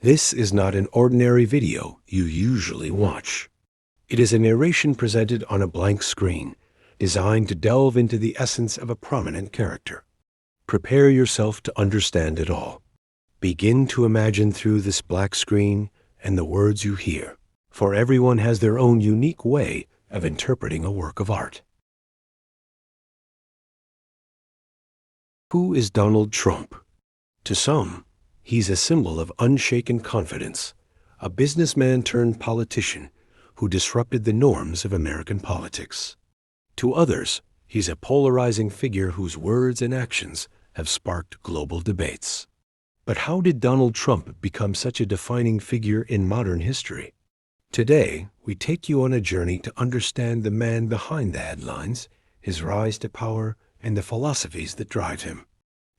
This is not an ordinary video you usually watch. It is a narration presented on a blank screen, designed to delve into the essence of a prominent character. Prepare yourself to understand it all. Begin to imagine through this black screen and the words you hear, for everyone has their own unique way of interpreting a work of art. Who is Donald Trump? To some, he's a symbol of unshaken confidence, a businessman turned politician who disrupted the norms of American politics. To others, he's a polarizing figure whose words and actions have sparked global debates. But how did Donald Trump become such a defining figure in modern history? Today, we take you on a journey to understand the man behind the headlines, his rise to power, and the philosophies that drive him.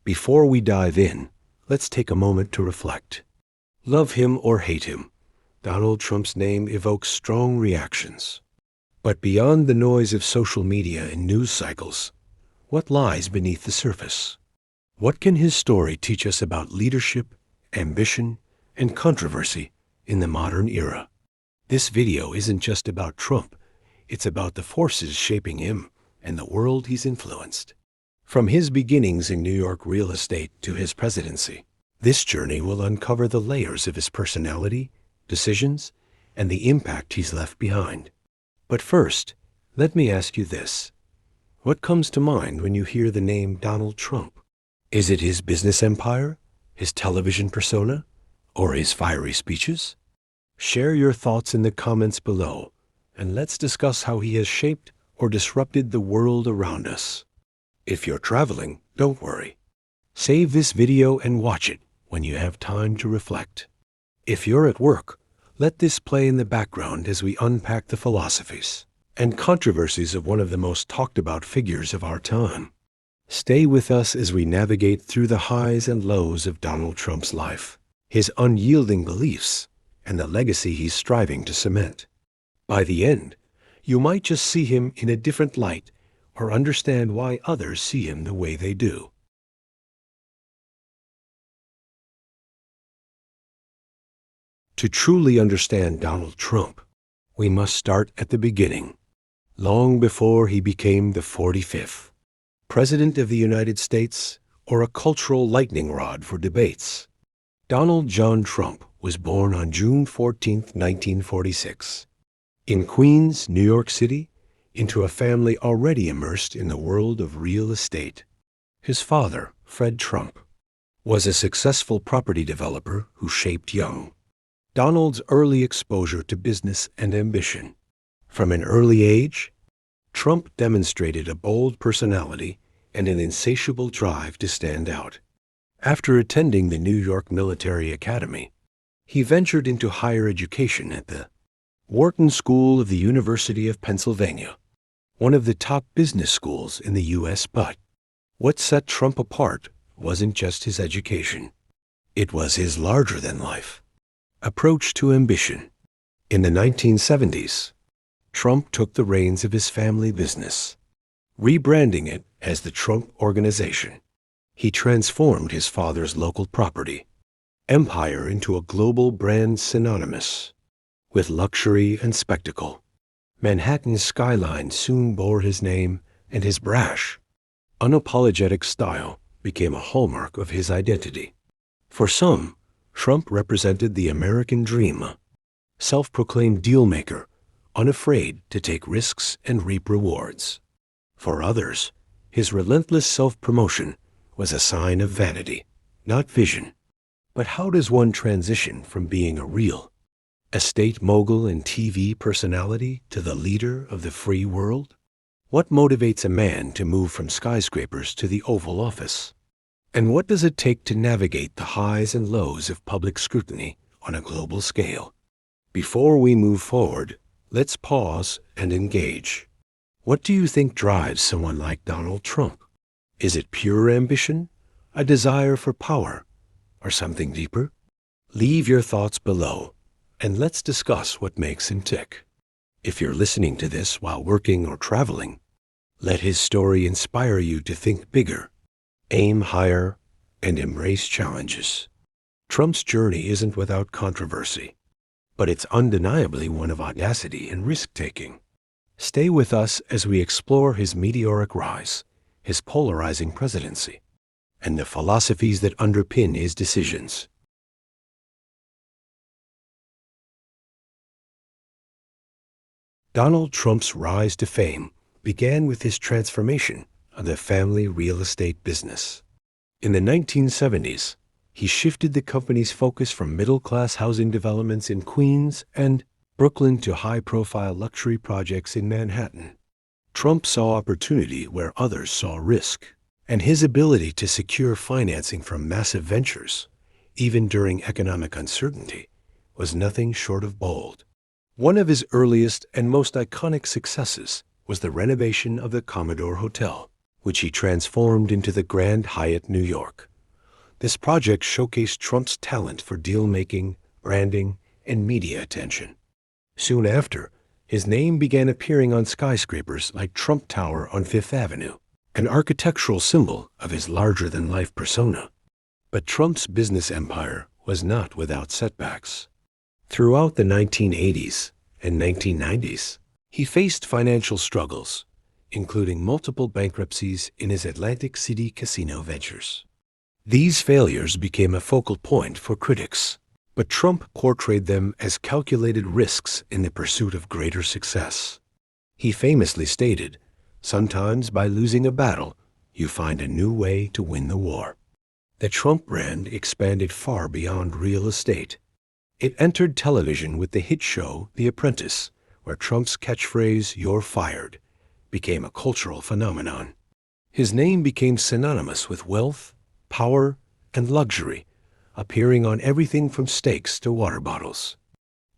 Before we dive in, let's take a moment to reflect. Love him or hate him, Donald Trump's name evokes strong reactions. But beyond the noise of social media and news cycles, what lies beneath the surface? What can his story teach us about leadership, ambition, and controversy in the modern era? This video isn't just about Trump, it's about the forces shaping him and the world he's influenced. From his beginnings in New York real estate to his presidency, this journey will uncover the layers of his personality, decisions, and the impact he's left behind. But first, let me ask you this. What comes to mind when you hear the name Donald Trump? Is it his business empire, his television persona, or his fiery speeches? Share your thoughts in the comments below, and let's discuss how he has shaped or disrupted the world around us. If you're traveling, don't worry. Save this video and watch it when you have time to reflect. If you're at work, let this play in the background as we unpack the philosophies and controversies of one of the most talked about figures of our time. Stay with us as we navigate through the highs and lows of Donald Trump's life, his unyielding beliefs, and the legacy he's striving to cement. By the end, you might just see him in a different light or understand why others see him the way they do. To truly understand Donald Trump, we must start at the beginning, long before he became the 45th President of the United States or a cultural lightning rod for debates. Donald John Trump was born on June 14, 1946, in Queens, New York City, into a family already immersed in the world of real estate. His father, Fred Trump, was a successful property developer who shaped young Donald's early exposure to business and ambition. From an early age, Trump demonstrated a bold personality and an insatiable drive to stand out. After attending the New York Military Academy, he ventured into higher education at the Wharton School of the University of Pennsylvania, one of the top business schools in the U.S. But what set Trump apart wasn't just his education. It was his larger-than-life approach to ambition. In the 1970s, Trump took the reins of his family business, rebranding it as the Trump Organization. He transformed his father's local property empire into a global brand synonymous with luxury and spectacle. Manhattan's skyline soon bore his name, and his brash, unapologetic style became a hallmark of his identity. For some, Trump represented the American dream, a self-proclaimed deal-maker, unafraid to take risks and reap rewards. For others, his relentless self-promotion was a sign of vanity, not vision. But how does one transition from being a real estate mogul and TV personality to the leader of the free world? What motivates a man to move from skyscrapers to the Oval Office? And what does it take to navigate the highs and lows of public scrutiny on a global scale? Before we move forward, let's pause and engage. What do you think drives someone like Donald Trump? Is it pure ambition, a desire for power, or something deeper? Leave your thoughts below, and let's discuss what makes him tick. If you're listening to this while working or traveling, let his story inspire you to think bigger, aim higher, and embrace challenges. Trump's journey isn't without controversy, but it's undeniably one of audacity and risk-taking. Stay with us as we explore his meteoric rise, his polarizing presidency, and the philosophies that underpin his decisions. Donald Trump's rise to fame began with his transformation of the family real estate business. In the 1970s, he shifted the company's focus from middle-class housing developments in Queens and Brooklyn to high-profile luxury projects in Manhattan. Trump saw opportunity where others saw risk, and his ability to secure financing from massive ventures, even during economic uncertainty, was nothing short of bold. One of his earliest and most iconic successes was the renovation of the Commodore Hotel, which he transformed into the Grand Hyatt, New York. This project showcased Trump's talent for deal-making, branding, and media attention. Soon after, his name began appearing on skyscrapers like Trump Tower on Fifth Avenue, an architectural symbol of his larger-than-life persona. But Trump's business empire was not without setbacks. Throughout the 1980s and 1990s, he faced financial struggles, including multiple bankruptcies in his Atlantic City casino ventures. These failures became a focal point for critics, but Trump portrayed them as calculated risks in the pursuit of greater success. He famously stated, "Sometimes by losing a battle, you find a new way to win the war." The Trump brand expanded far beyond real estate. It entered television with the hit show The Apprentice, where Trump's catchphrase, "You're fired," became a cultural phenomenon. His name became synonymous with wealth, power, and luxury, appearing on everything from steaks to water bottles.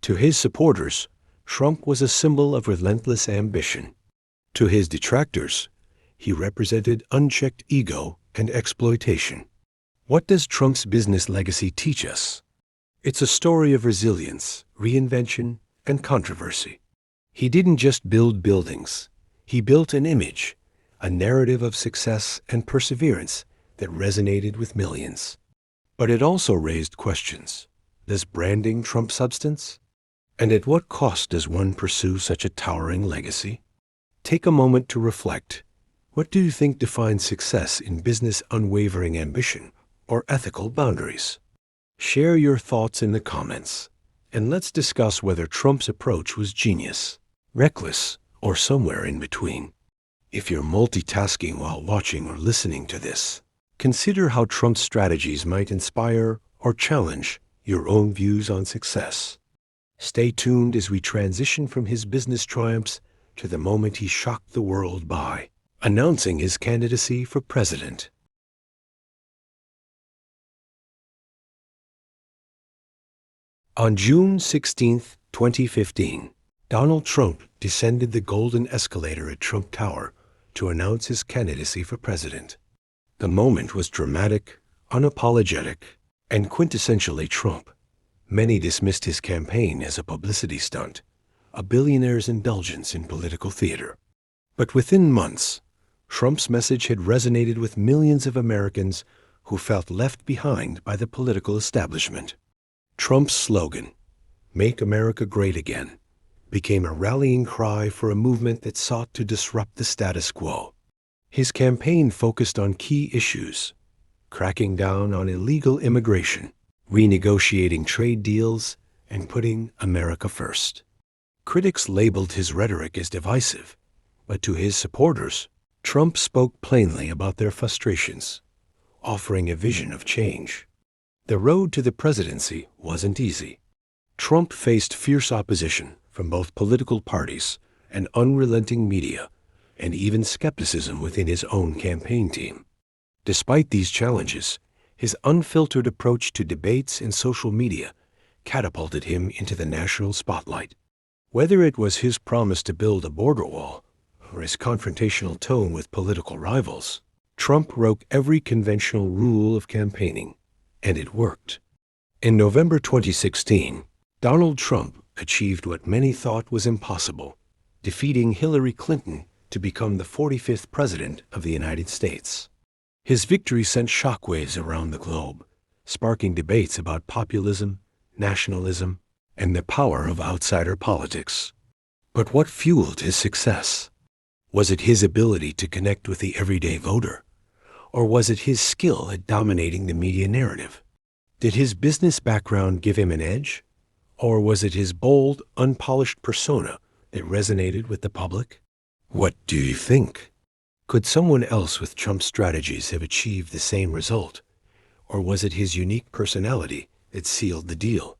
To his supporters, Trump was a symbol of relentless ambition. To his detractors, he represented unchecked ego and exploitation. What does Trump's business legacy teach us? It's a story of resilience, reinvention, and controversy. He didn't just build buildings. He built an image, a narrative of success and perseverance that resonated with millions. But it also raised questions. Does branding trump substance? And at what cost does one pursue such a towering legacy? Take a moment to reflect. What do you think defines success in business: unwavering ambition or ethical boundaries? Share your thoughts in the comments, and let's discuss whether Trump's approach was genius, reckless, or somewhere in between. If you're multitasking while watching or listening to this, consider how Trump's strategies might inspire or challenge your own views on success. Stay tuned as we transition from his business triumphs to the moment he shocked the world by announcing his candidacy for president. On June 16, 2015, Donald Trump descended the golden escalator at Trump Tower to announce his candidacy for president. The moment was dramatic, unapologetic, and quintessentially Trump. Many dismissed his campaign as a publicity stunt, a billionaire's indulgence in political theater. But within months, Trump's message had resonated with millions of Americans who felt left behind by the political establishment. Trump's slogan, "Make America Great Again," became a rallying cry for a movement that sought to disrupt the status quo. His campaign focused on key issues: cracking down on illegal immigration, renegotiating trade deals, and putting America first. Critics labeled his rhetoric as divisive, but to his supporters, Trump spoke plainly about their frustrations, offering a vision of change. The road to the presidency wasn't easy. Trump faced fierce opposition from both political parties and unrelenting media, and even skepticism within his own campaign team. Despite these challenges, his unfiltered approach to debates and social media catapulted him into the national spotlight. Whether it was his promise to build a border wall or his confrontational tone with political rivals, Trump broke every conventional rule of campaigning, and it worked. In November 2016, Donald Trump achieved what many thought was impossible, defeating Hillary Clinton to become the 45th President of the United States. His victory sent shockwaves around the globe, sparking debates about populism, nationalism, and the power of outsider politics. But what fueled his success? Was it his ability to connect with the everyday voter? Or was it his skill at dominating the media narrative? Did his business background give him an edge? Or was it his bold, unpolished persona that resonated with the public? What do you think? Could someone else with Trump's strategies have achieved the same result? Or was it his unique personality that sealed the deal?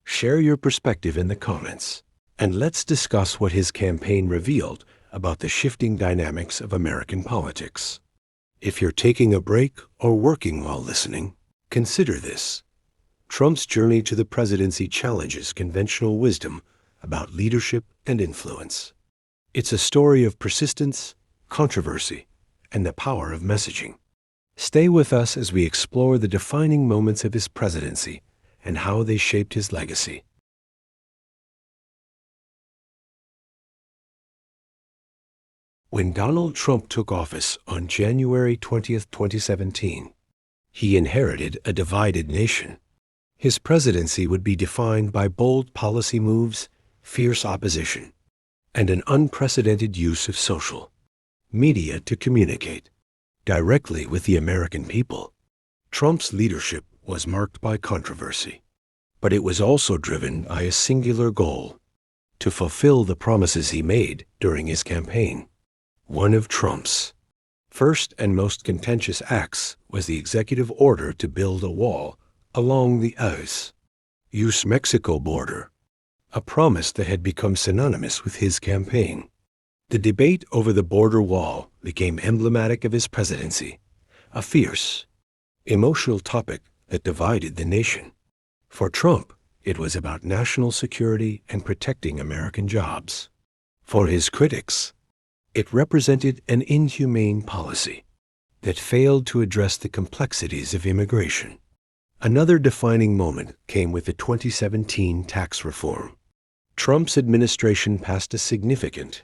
Share your perspective in the comments, and let's discuss what his campaign revealed about the shifting dynamics of American politics. If you're taking a break or working while listening, consider this. Trump's journey to the presidency challenges conventional wisdom about leadership and influence. It's a story of persistence, controversy, and the power of messaging. Stay with us as we explore the defining moments of his presidency and how they shaped his legacy. When Donald Trump took office on January 20th, 2017, he inherited a divided nation. His presidency would be defined by bold policy moves, fierce opposition, and an unprecedented use of social media to communicate directly with the American people. Trump's leadership was marked by controversy, but it was also driven by a singular goal: to fulfill the promises he made during his campaign. One of Trump's first and most contentious acts was the executive order to build a wall along the U.S.-Mexico border, a promise that had become synonymous with his campaign. The debate over the border wall became emblematic of his presidency, a fierce, emotional topic that divided the nation. For Trump, it was about national security and protecting American jobs. For his critics, it represented an inhumane policy that failed to address the complexities of immigration. Another defining moment came with the 2017 tax reform. Trump's administration passed a significant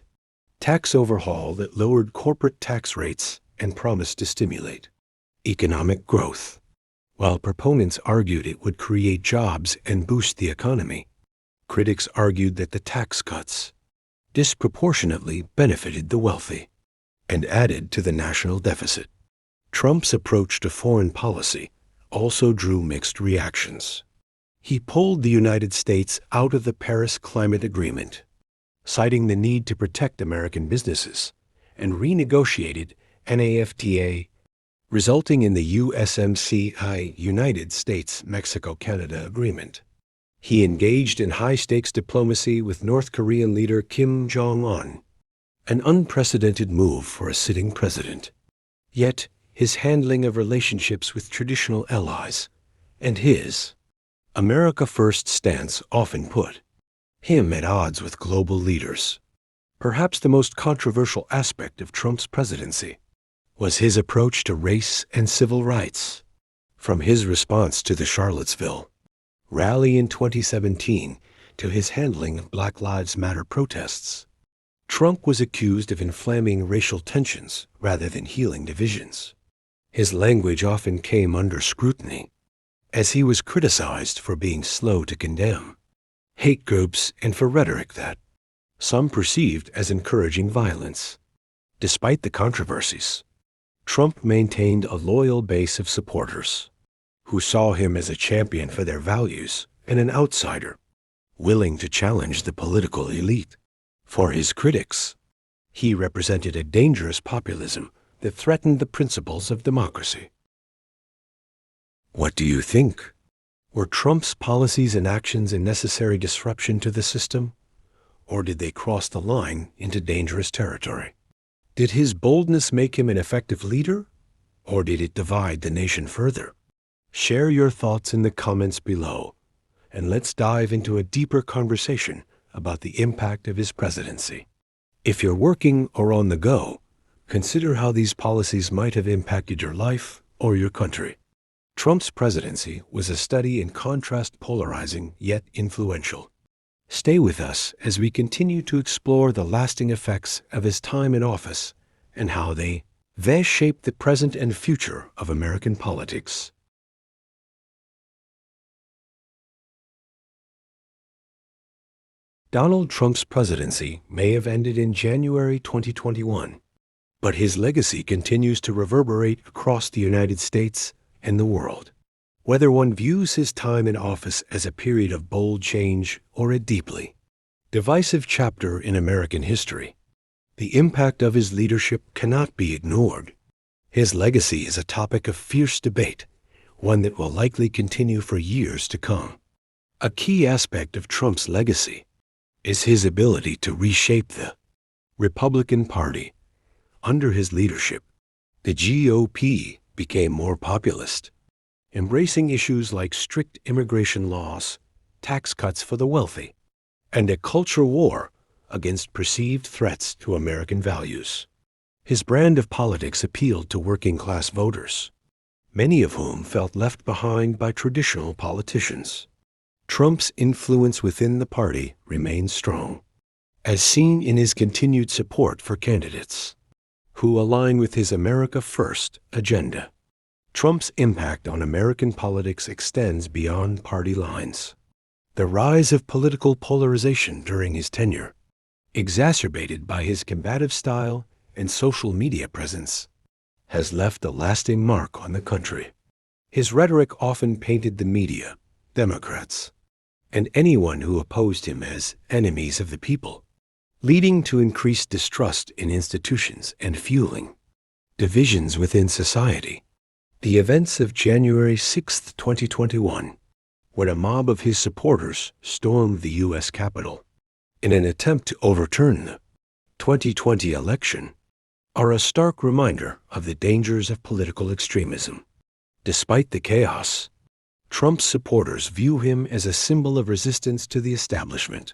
tax overhaul that lowered corporate tax rates and promised to stimulate economic growth. While proponents argued it would create jobs and boost the economy, critics argued that the tax cuts disproportionately benefited the wealthy and added to the national deficit. Trump's approach to foreign policy also drew mixed reactions. He pulled the United States out of the Paris Climate Agreement, citing the need to protect American businesses, and renegotiated NAFTA, resulting in the USMCA United States-Mexico-Canada Agreement. He engaged in high-stakes diplomacy with North Korean leader Kim Jong-un, an unprecedented move for a sitting president. Yet, his handling of relationships with traditional allies and his America First stance often put him at odds with global leaders. Perhaps the most controversial aspect of Trump's presidency was his approach to race and civil rights. From his response to the Charlottesville rally in 2017 to his handling of Black Lives Matter protests, Trump was accused of inflaming racial tensions rather than healing divisions. His language often came under scrutiny, as he was criticized for being slow to condemn hate groups and for rhetoric that some perceived as encouraging violence. Despite the controversies, Trump maintained a loyal base of supporters who saw him as a champion for their values and an outsider willing to challenge the political elite. For his critics, he represented a dangerous populism that threatened the principles of democracy. What do you think? Were Trump's policies and actions a necessary disruption to the system, or did they cross the line into dangerous territory? Did his boldness make him an effective leader, or did it divide the nation further? Share your thoughts in the comments below, and let's dive into a deeper conversation about the impact of his presidency. If you're working or on the go, consider how these policies might have impacted your life or your country. Trump's presidency was a study in contrast, polarizing yet influential. Stay with us as we continue to explore the lasting effects of his time in office and how they shape the present and future of American politics. Donald Trump's presidency may have ended in January 2021, but his legacy continues to reverberate across the United States and the world. Whether one views his time in office as a period of bold change or a deeply divisive chapter in American history, the impact of his leadership cannot be ignored. His legacy is a topic of fierce debate, one that will likely continue for years to come. A key aspect of Trump's legacy is his ability to reshape the Republican Party. Under his leadership, the GOP became more populist, embracing issues like strict immigration laws, tax cuts for the wealthy, and a culture war against perceived threats to American values. His brand of politics appealed to working-class voters, many of whom felt left behind by traditional politicians. Trump's influence within the party remains strong, as seen in his continued support for candidates who align with his America First agenda. Trump's impact on American politics extends beyond party lines. The rise of political polarization during his tenure, exacerbated by his combative style and social media presence, has left a lasting mark on the country. His rhetoric often painted the media, Democrats, and anyone who opposed him as enemies of the people, leading to increased distrust in institutions and fueling divisions within society. The events of January 6, 2021, when a mob of his supporters stormed the U.S. Capitol in an attempt to overturn the 2020 election, are a stark reminder of the dangers of political extremism. Despite the chaos, Trump's supporters view him as a symbol of resistance to the establishment,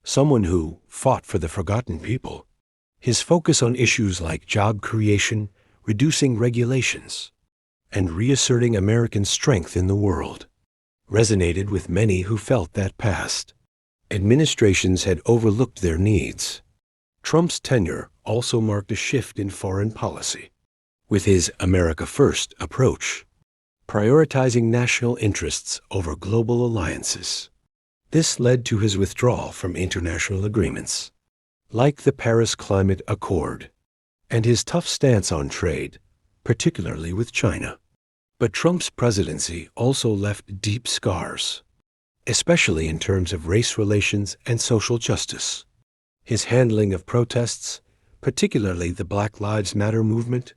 someone who fought for the forgotten people. His focus on issues like job creation, reducing regulations, and reasserting American strength in the world resonated with many who felt that past administrations had overlooked their needs. Trump's tenure also marked a shift in foreign policy, with his America First approach, prioritizing national interests over global alliances. This led to his withdrawal from international agreements, like the Paris Climate Accord, and his tough stance on trade, particularly with China. But Trump's presidency also left deep scars, especially in terms of race relations and social justice. His handling of protests, particularly the Black Lives Matter movement,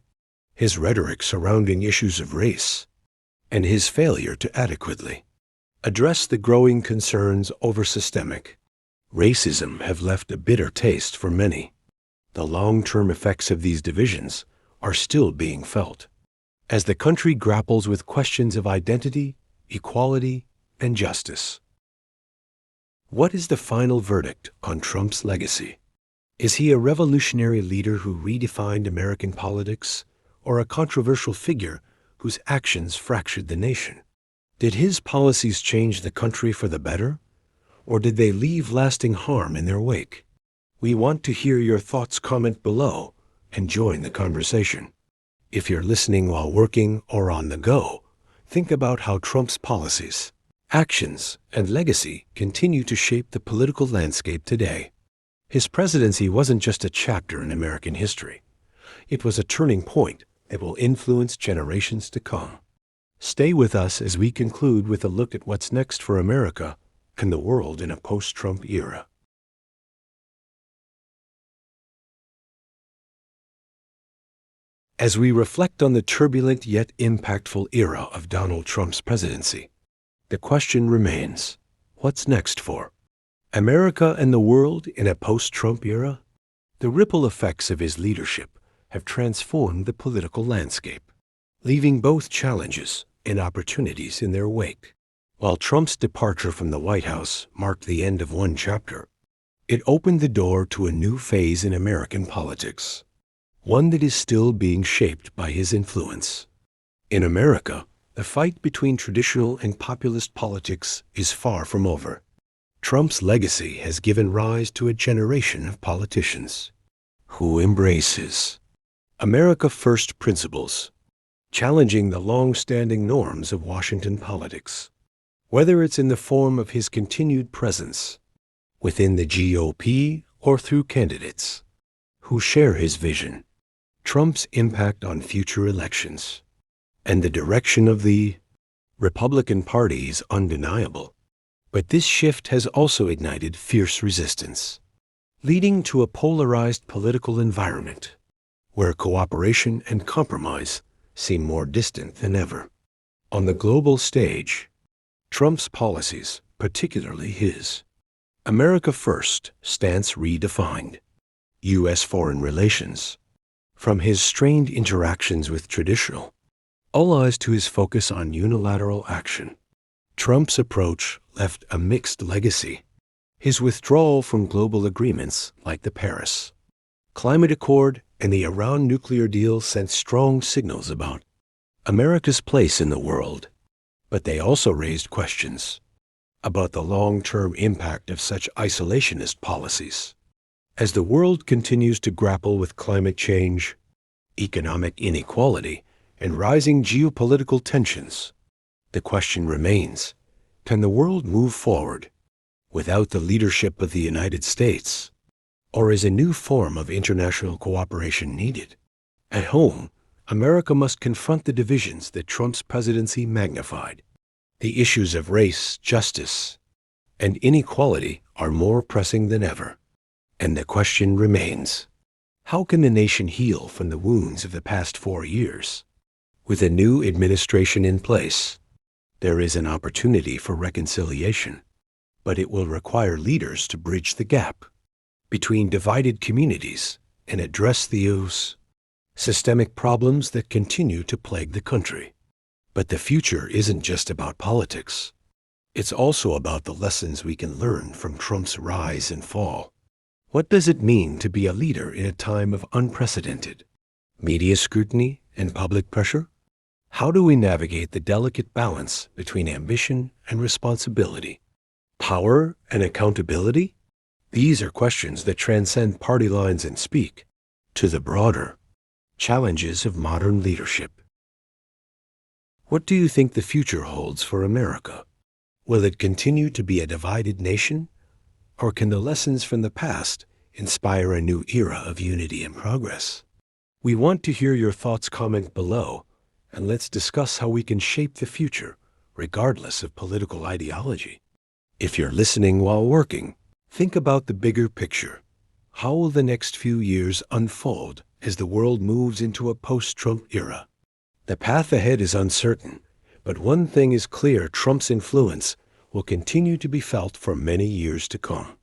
his rhetoric surrounding issues of race, and his failure to adequately address the growing concerns over systemic racism have left a bitter taste for many. The long-term effects of these divisions are still being felt, as the country grapples with questions of identity, equality, and justice. What is the final verdict on Trump's legacy? Is he a revolutionary leader who redefined American politics, or a controversial figure whose actions fractured the nation? Did his policies change the country for the better, or did they leave lasting harm in their wake? We want to hear your thoughts. Comment below and join the conversation. If you're listening while working or on the go, think about how Trump's policies, actions, and legacy continue to shape the political landscape today. His presidency wasn't just a chapter in American history. It was a turning point that will influence generations to come. Stay with us as we conclude with a look at what's next for America and the world in a post-Trump era. As we reflect on the turbulent yet impactful era of Donald Trump's presidency, the question remains, what's next for America and the world in a post-Trump era? The ripple effects of his leadership have transformed the political landscape, leaving both challenges and opportunities in their wake. While Trump's departure from the White House marked the end of one chapter, it opened the door to a new phase in American politics, one that is still being shaped by his influence. In America, the fight between traditional and populist politics is far from over. Trump's legacy has given rise to a generation of politicians who embraces America First principles, challenging the long-standing norms of Washington politics. Whether it's in the form of his continued presence within the GOP or through candidates who share his vision. Trump's impact on future elections and the direction of the Republican Party is undeniable. But this shift has also ignited fierce resistance, leading to a polarized political environment where cooperation and compromise seem more distant than ever. On the global stage, Trump's policies, particularly his America First stance redefined U.S. foreign relations. From his strained interactions with traditional allies to his focus on unilateral action, Trump's approach left a mixed legacy. His withdrawal from global agreements like the Paris Climate Accord and the Iran nuclear deal sent strong signals about America's place in the world, but they also raised questions about the long-term impact of such isolationist policies. As the world continues to grapple with climate change, economic inequality, and rising geopolitical tensions, the question remains, can the world move forward without the leadership of the United States? Or is a new form of international cooperation needed? At home, America must confront the divisions that Trump's presidency magnified. The issues of race, justice, and inequality are more pressing than ever. And the question remains, how can the nation heal from the wounds of the past 4 years? With a new administration in place, there is an opportunity for reconciliation, but it will require leaders to bridge the gap between divided communities and address those systemic problems that continue to plague the country. But the future isn't just about politics. It's also about the lessons we can learn from Trump's rise and fall. What does it mean to be a leader in a time of unprecedented media scrutiny and public pressure? How do we navigate the delicate balance between ambition and responsibility, power and accountability? These are questions that transcend party lines and speak to the broader challenges of modern leadership. What do you think the future holds for America? Will it continue to be a divided nation, or can the lessons from the past inspire a new era of unity and progress? We want to hear your thoughts. Comment below, and let's discuss how we can shape the future, regardless of political ideology. If you're listening while working, think about the bigger picture. How will the next few years unfold as the world moves into a post-Trump era? The path ahead is uncertain, but one thing is clear: Trump's influence will continue to be felt for many years to come.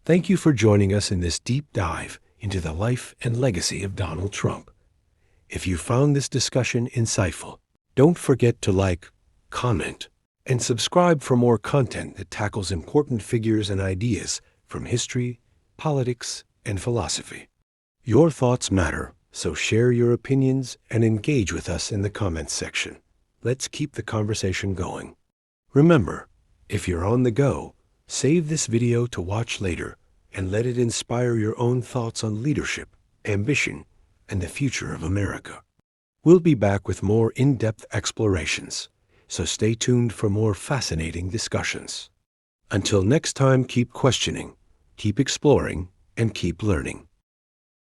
Thank you for joining us in this deep dive into the life and legacy of Donald Trump. If you found this discussion insightful, don't forget to like, comment, and subscribe for more content that tackles important figures and ideas from history, politics, and philosophy. Your thoughts matter, so share your opinions and engage with us in the comments section. Let's keep the conversation going. Remember, if you're on the go, save this video to watch later and let it inspire your own thoughts on leadership, ambition, and the future of America. We'll be back with more in-depth explorations, so stay tuned for more fascinating discussions. Until next time, keep questioning, keep exploring, and keep learning.